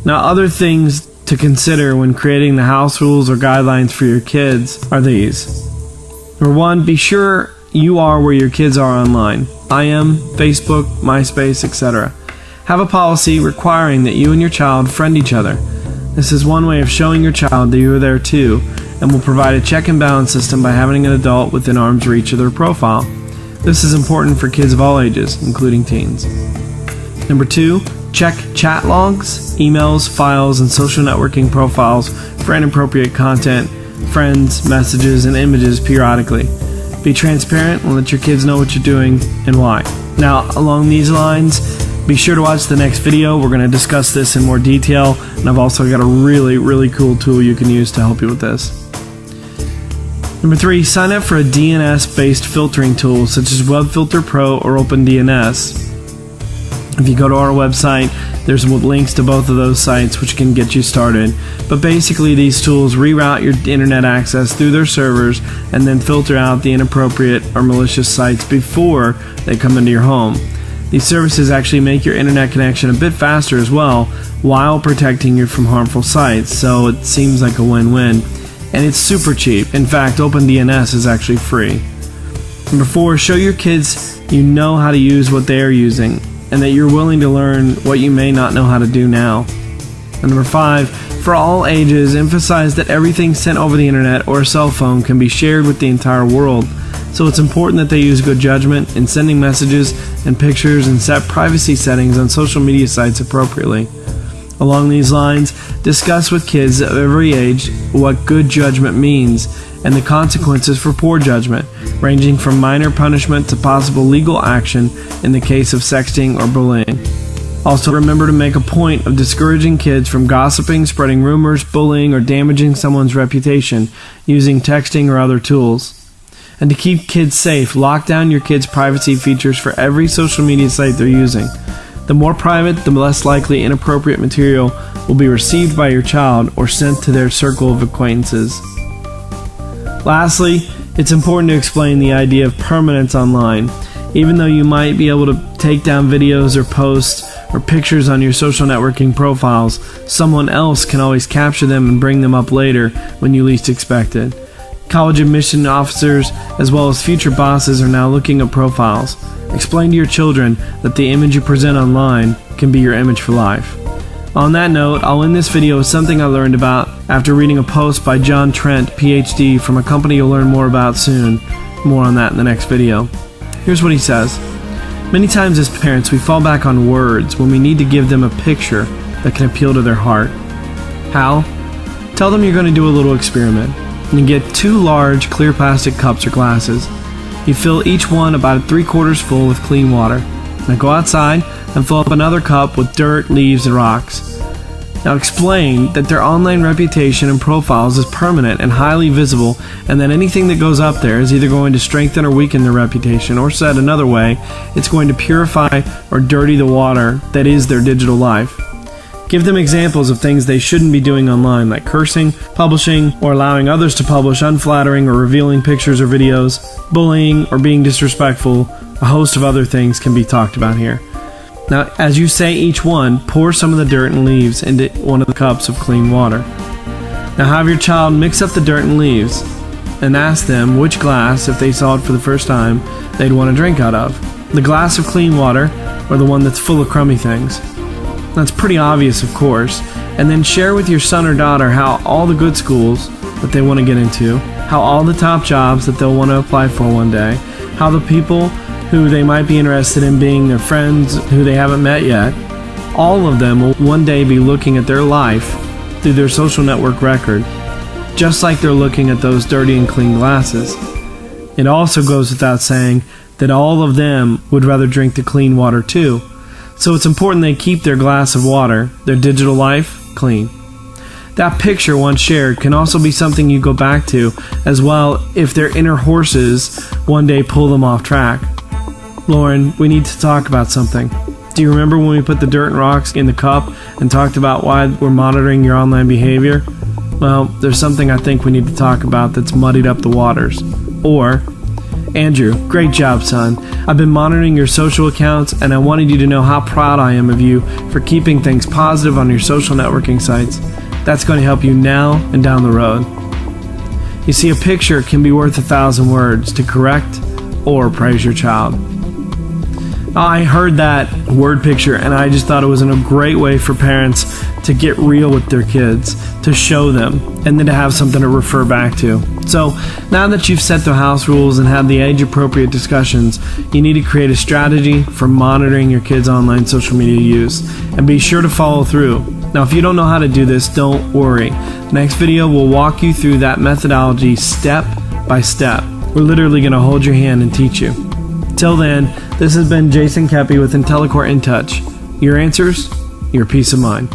Now, other things to consider when creating the house rules or guidelines for your kids are these. Number 1, be sure you are where your kids are online. IM, Facebook, MySpace, etc. Have a policy requiring that you and your child friend each other. This is one way of showing your child that you are there too, and will provide a check and balance system by having an adult within arm's reach of their profile. This is important for kids of all ages, including teens. Number 2, check chat logs, emails, files, and social networking profiles for inappropriate content, friends, messages, and images periodically. Be transparent and let your kids know what you're doing and why. Now, along these lines, be sure to watch the next video. We're going to discuss this in more detail, and I've also got a really cool tool you can use to help you with this. Number 3, sign up for a DNS-based filtering tool such as WebFilter Pro or OpenDNS. If you go to our website, there's links to both of those sites which can get you started. But basically, these tools reroute your internet access through their servers and then filter out the inappropriate or malicious sites before they come into your home. These services actually make your internet connection a bit faster as well, while protecting you from harmful sites, so it seems like a win-win. And it's super cheap. In fact, OpenDNS is actually free. Number 4, show your kids you know how to use what they are using, and that you're willing to learn what you may not know how to do now. And number 5, for all ages, emphasize that everything sent over the internet or a cell phone can be shared with the entire world. So it's important that they use good judgment in sending messages and pictures and set privacy settings on social media sites appropriately. Along these lines, discuss with kids of every age what good judgment means and the consequences for poor judgment, ranging from minor punishment to possible legal action in the case of sexting or bullying. Also, remember to make a point of discouraging kids from gossiping, spreading rumors, bullying, or damaging someone's reputation using texting or other tools. And to keep kids safe, lock down your kids' privacy features for every social media site they're using. The more private, the less likely inappropriate material will be received by your child or sent to their circle of acquaintances. Lastly, it's important to explain the idea of permanence online. Even though you might be able to take down videos or posts or pictures on your social networking profiles, someone else can always capture them and bring them up later when you least expect it. College admission officers, as well as future bosses, are now looking at profiles. Explain to your children that the image you present online can be your image for life. On that note, I'll end this video with something I learned about after reading a post by John Trent, PhD, from a company you'll learn more about soon. More on that in the next video. Here's what he says. Many times as parents, we fall back on words when we need to give them a picture that can appeal to their heart. How? Tell them you're going to do a little experiment. You get 2 large clear plastic cups or glasses. You fill each one about 3/4 full with clean water. Now go outside and fill up another cup with dirt, leaves, and rocks. Now explain that their online reputation and profiles is permanent and highly visible, and that anything that goes up there is either going to strengthen or weaken their reputation, or said another way, it's going to purify or dirty the water that is their digital life. Give them examples of things they shouldn't be doing online, like cursing, publishing, or allowing others to publish unflattering or revealing pictures or videos, bullying, or being disrespectful. A host of other things can be talked about here. Now, as you say each one, pour some of the dirt and leaves into one of the cups of clean water. Now have your child mix up the dirt and leaves, and ask them which glass, if they saw it for the first time, they'd want to drink out of. The glass of clean water, or the one that's full of crummy things. That's pretty obvious, of course. And then share with your son or daughter how all the good schools that they want to get into, how all the top jobs that they'll want to apply for one day, how the people who they might be interested in being their friends who they haven't met yet, all of them will one day be looking at their life through their social network record, just like they're looking at those dirty and clean glasses. It also goes without saying that all of them would rather drink the clean water too. So it's important they keep their glass of water, their digital life, clean. That picture once shared can also be something you go back to as well if their inner horses one day pull them off track. Lauren, we need to talk about something. Do you remember when we put the dirt and rocks in the cup and talked about why we're monitoring your online behavior? Well, there's something I think we need to talk about that's muddied up the waters. Or, Andrew, great job, son. I've been monitoring your social accounts, and I wanted you to know how proud I am of you for keeping things positive on your social networking sites. That's going to help you now and down the road. You see, a picture can be worth 1,000 words to correct or praise your child. I heard that word picture, and I just thought it was a great way for parents to get real with their kids, to show them, and then to have something to refer back to. So now that you've set the house rules and had the age-appropriate discussions, you need to create a strategy for monitoring your kids' online social media use, and be sure to follow through. Now, if you don't know how to do this, don't worry. Next video will walk you through that methodology step by step. We're literally going to hold your hand and teach you. Till then, this has been Jason Kepi with IntelliCore In Touch. Your answers, your peace of mind.